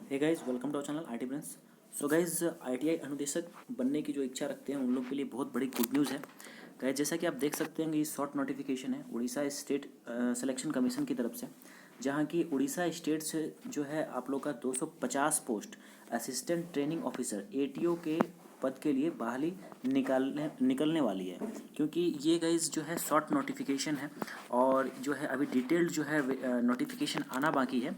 Hey guys, welcome to our channel IT brains. So guys, ITI अनुदेशक बनने की जो इच्छा रखते हैं उन लोग के लिए बहुत बड़ी गुड न्यूज़ है। गाइस, जैसा कि आप देख सकते हैं कि शॉर्ट नोटिफिकेशन है उड़ीसा स्टेट सिलेक्शन कमीशन की तरफ से, जहां की उड़ीसा स्टेट से जो है आप लोग का 250 post assistant training officer ATO के पद के लिए बहाली निकलने वाली है। क्योंकि ये गाइस जो है शॉर्ट नोटिफिकेशन है और जो है अभी डिटेल्ड जो है नोटिफिकेशन आना बाकी है,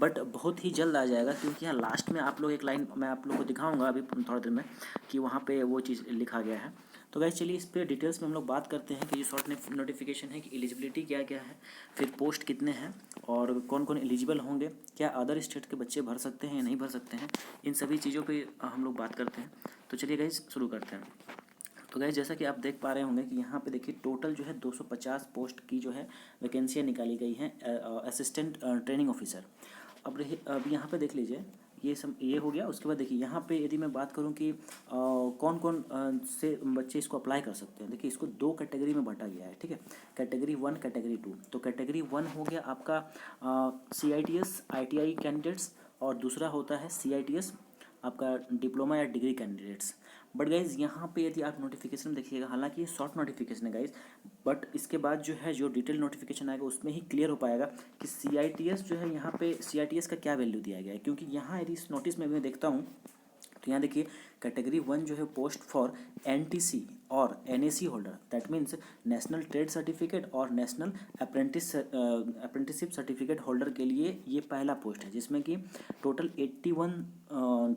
बट बहुत ही जल्द आ जाएगा। क्योंकि यहाँ लास्ट में आप लोग एक लाइन मैं आप लोग को दिखाऊंगा अभी थोड़ा देर में कि वहाँ पे वो चीज़ लिखा गया है। तो गाइस चलिए इस पे डिटेल्स में हम लोग बात करते हैं कि ये शॉर्ट नोटिफिकेशन है कि एलिजिबिलिटी क्या क्या है, फिर पोस्ट कितने हैं और कौन कौन एलिजिबल होंगे, क्या अदर स्टेट के बच्चे भर सकते हैं या नहीं भर सकते हैं, इन सभी चीज़ों पे हम लोग बात करते हैं। तो चलिए गाइस शुरू करते हैं। तो गाइस जैसा कि आप देख पा रहे होंगे कि यहाँ पे देखिए टोटल जो है 250 पोस्ट की जो है वैकेंसियाँ निकाली गई हैं असिस्टेंट ट्रेनिंग ऑफिसर। अब यहाँ पे देख लीजिए, ये हो गया। उसके बाद देखिए यहाँ पे यदि मैं बात करूँ कि कौन कौन से बच्चे इसको अप्लाई कर सकते हैं। देखिए इसको दो कैटेगरी में बांटा गया है, ठीक है। Category 1, category 2। तो कैटेगरी 1 हो गया आपका CITS ITI कैंडिडेट्स, और दूसरा होता है CITS आपका डिप्लोमा या डिग्री कैंडिडेट्स। बट गाइज यहाँ पे यदि आप नोटिफिकेशन में देखिएगा, हालांकि ये शॉर्ट नोटिफिकेशन है गाइज, बट इसके बाद जो है जो डिटेल नोटिफिकेशन आएगा उसमें ही क्लियर हो पाएगा कि CITS जो है यहाँ पे CITS का क्या वैल्यू दिया गया है। क्योंकि यहाँ यदि इस नोटिस में मैं देखता हूँ तो यहाँ देखिए कैटेगरी 1 जो है पोस्ट फॉर NTC और NAC holder, that means national trade certificate और नेशनल अप्रेंटिसशिप सर्टिफिकेट होल्डर के लिए ये पहला पोस्ट है, जिसमें कि टोटल 81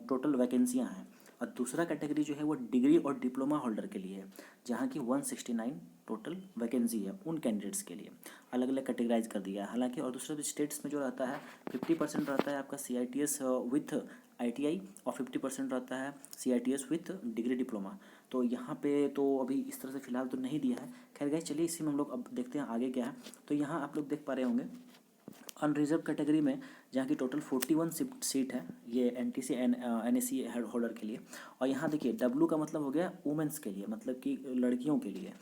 टोटल वैकेंसियाँ हैं। और दूसरा कैटेगरी जो है वो डिग्री और डिप्लोमा होल्डर के लिए है, जहाँ की 169 टोटल वैकेंसी है उन कैंडिडेट्स के लिए। अलग अलग कैटेगराइज कर दिया है हालांकि। और दूसरे स्टेट्स में जो रहता है 50% रहता है आपका CITS विथ ITI और 50% रहता है CITS विथ डिग्री डिप्लोमा। तो यहाँ पे तो अभी इस तरह से फिलहाल तो नहीं दिया है। खैर गाइस चलिए इसी में हम लोग अब देखते हैं आगे क्या है। तो यहाँ आप लोग देख पा रहे होंगे अनरिजर्व कैटेगरी में, जहाँ की टोटल 41 सीट है ये NTC NAC होल्डर के लिए। और यहाँ देखिए W का मतलब हो गया वुमेंस के लिए, मतलब कि लड़कियों के लिए।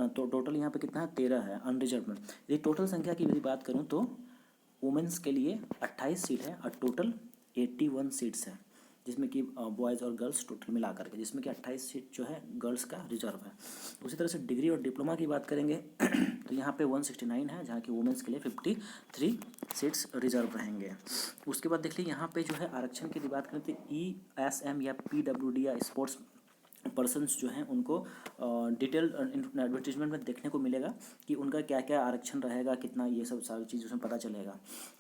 तो टोटल यहाँ पे कितना है, 13 है अनरिजर्व में। यदि टोटल संख्या की यदि बात करूँ तो वुमेंस के लिए 28 सीट है और टोटल 81 सीट्स हैं, जिसमें कि बॉयज़ और गर्ल्स टोटल मिला करके, जिसमें कि 28 सीट जो है गर्ल्स का रिजर्व है। उसी तरह से डिग्री और डिप्लोमा की बात करेंगे तो यहाँ पे 169 है, जहाँ की वुमेंस के लिए 53 सीट्स रिजर्व रहेंगे। उसके बाद देख लीजिए यहाँ पे जो है आरक्षण की बात करें तो ESM या PWD या स्पोर्ट्स पर्सन्स जो हैं उनको डिटेल एडवर्टीजमेंट में देखने को मिलेगा कि उनका क्या क्या आरक्षण रहेगा, कितना, ये सब सारी चीज़ उसमें पता चलेगा।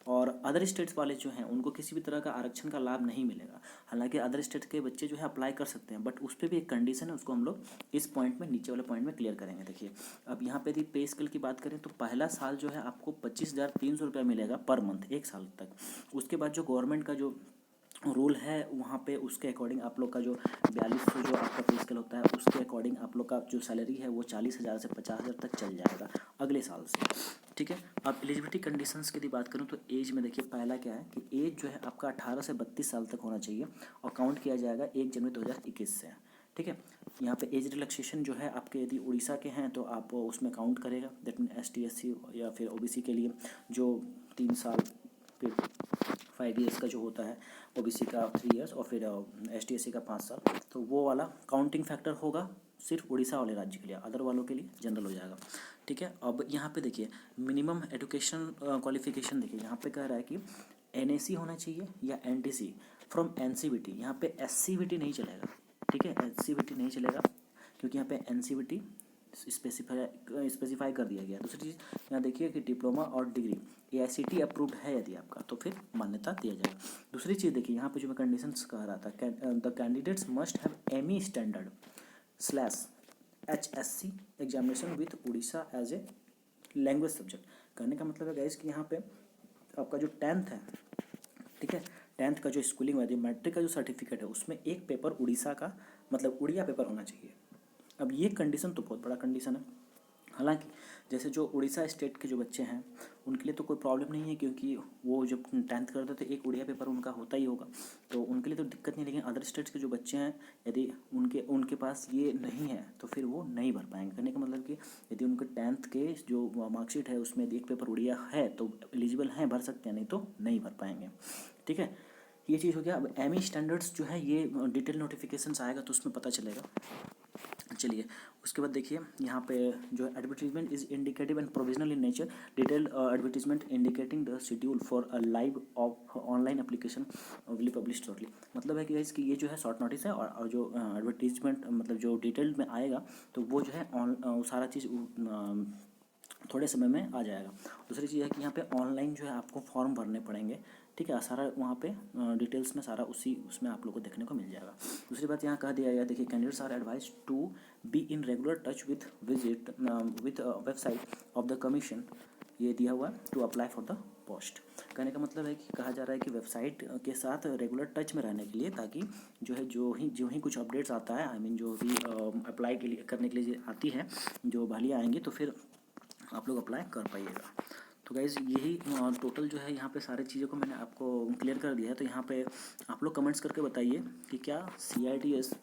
और अदर स्टेट्स वाले जो हैं उनको किसी भी तरह का आरक्षण का लाभ नहीं मिलेगा। हालांकि अदर स्टेट के बच्चे जो है अप्लाई कर सकते हैं, बट उस पर भी एक कंडीशन है, उसको हम लोग इस पॉइंट में, नीचे वाले पॉइंट में क्लियर करेंगे। देखिए अब यहाँ पे यदि पे स्केल की बात करें तो पहला साल जो है आपको 25,300 रुपया मिलेगा पर मंथ, एक साल तक। उसके बाद जो गवर्नमेंट का जो रूल है वहाँ पे उसके अकॉर्डिंग आप लोग का जो 4200 जो आपका पे स्केल होता है उसके अकॉर्डिंग आप लोग का जो सैलरी है वो 40,000 से 50,000 तक चल जाएगा अगले साल से, ठीक है। अब एलिजिबिलिटी कंडीशंस की यदि बात करूँ तो एज में देखिए पहला क्या है कि एज जो है आपका 18 से 32 साल तक होना चाहिए और काउंट किया जाएगा 1 जनवरी 2021 से, ठीक है। यहाँ पे एज रिलैक्सेशन जो है आपके यदि उड़ीसा के हैं तो आप उसमें काउंट करेगा, दैट मीन ST SC या फिर OBC के लिए जो 3 साल, फिर 5 ईयर्स का जो होता है, OBC का 3 ईयर्स और फिर ST SC का 5 साल, तो वो वाला काउंटिंग फैक्टर होगा सिर्फ उड़ीसा वाले राज्य के लिए, अदर वालों के लिए जनरल हो जाएगा, ठीक है। अब यहाँ पे देखिए मिनिमम एजुकेशन क्वालिफिकेशन देखिए यहाँ पे कह रहा है कि NAC होना चाहिए या NTC फ्रॉम NCVT। यहाँ पे SCVT नहीं चलेगा, ठीक है, SCVT नहीं चलेगा क्योंकि यहाँ पे NCVT स्पेसिफाई कर दिया गया। दूसरी चीज़ यहाँ देखिए कि डिप्लोमा और डिग्री AICTE अप्रूव्ड है यदि आपका, तो फिर मान्यता दिया जाएगा। दूसरी चीज़ देखिए यहाँ पे जो मैं कंडीशंस कह रहा था, the candidates must have ME standard / HSC examination with Orissa as a language subject. कहने का मतलब है गाइस कि यहाँ पे आपका जो 10th है, ठीक है, 10th का जो स्कूलिंग वाली मैट्रिक का जो सर्टिफिकेट है उसमें एक पेपर उड़ीसा का, मतलब उड़िया पेपर होना चाहिए। अब ये कंडीशन तो बहुत बड़ा कंडीशन है। हालांकि जैसे जो उड़ीसा स्टेट के जो बच्चे हैं उनके लिए तो कोई प्रॉब्लम नहीं है, क्योंकि वो जब 10th करते थे एक उड़िया पेपर उनका होता ही होगा, तो उनके लिए तो दिक्कत नहीं। लेकिन अदर स्टेट्स के जो बच्चे हैं यदि उनके पास ये नहीं है तो फिर वो नहीं भर पाएंगे। कहने का मतलब कि यदि उनके 10th के जो मार्कशीट है उसमें यदि एक पेपर उड़िया है तो एलिजिबल हैं, भर सकते हैं, नहीं तो नहीं भर पाएंगे, ठीक है। ये चीज़ हो गया। अब एमी स्टैंडर्ड्स जो है ये डिटेल नोटिफिकेशंस आएगा तो उसमें पता चलेगा। चलिए उसके बाद देखिए यहाँ पे जो advertisement is indicative and provisional in nature, detailed advertisement indicating the schedule for a live of online application will publish shortly. मतलब है कि guys कि ये जो है शॉर्ट नोटिस है, और जो एडवर्टीजमेंट मतलब जो डिटेल में आएगा तो वो जो है सारा चीज़ थोड़े समय में आ जाएगा। दूसरी चीज़ है कि यहाँ पे ऑनलाइन जो है आपको फॉर्म भरने पड़ेंगे, ठीक है, सारा वहाँ पे डिटेल्स में सारा उसमें आप लोग को देखने को मिल जाएगा। दूसरी बात यहाँ कह दिया गया, देखिए candidates are advise to be in regular touch with website of the commission, ये दिया हुआ to apply for the post. कहने का मतलब है कि कहा जा रहा है कि वेबसाइट के साथ रेगुलर टच में रहने के लिए, ताकि जो है जो ही कुछ अपडेट्स आता है, आई मीन जो भी अप्लाई के लिए करने के लिए आती है, जो बहालियाँ आएंगी तो फिर आप लोग अप्लाई कर पाइएगा। तो गाइज़ यही टोटल जो है यहाँ पे सारी चीज़ों को मैंने आपको क्लियर कर दिया है। तो यहाँ पे आप लोग कमेंट्स करके बताइए कि क्या CIDS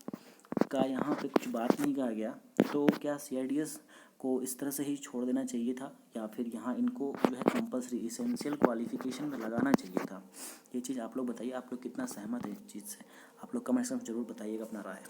का यहाँ पे कुछ बात नहीं कहा गया, तो क्या CIDS को इस तरह से ही छोड़ देना चाहिए था, या फिर यहाँ इनको जो है कंपलसरी इसेंशियल क्वालिफिकेशन में लगाना चाहिए था। ये चीज़ आप लोग बताइए, आप लोग कितना सहमत है इस चीज़ से, आप लोग कमेंट्स में ज़रूर बताइएगा अपना राय।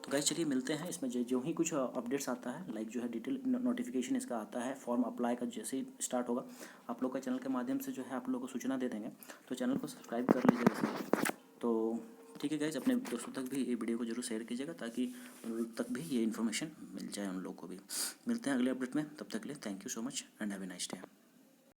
तो गाइस चलिए मिलते हैं इसमें जो ही कुछ अपडेट्स आता है, लाइक जो है डिटेल नोटिफिकेशन इसका आता है, फॉर्म अप्लाई का जैसे ही स्टार्ट होगा आप लोग का चैनल के माध्यम से जो है आप लोग को सूचना दे देंगे। तो चैनल को सब्सक्राइब कर लीजिएगा। तो ठीक है गाइज, अपने दोस्तों तक भी ये वीडियो को जरूर शेयर कीजिएगा ताकि उन लोग तक भी ये इन्फॉर्मेशन मिल जाए, उन लोग को भी। मिलते हैं अगले अपडेट में, तब तक के लिए thank you so much and have a nice day.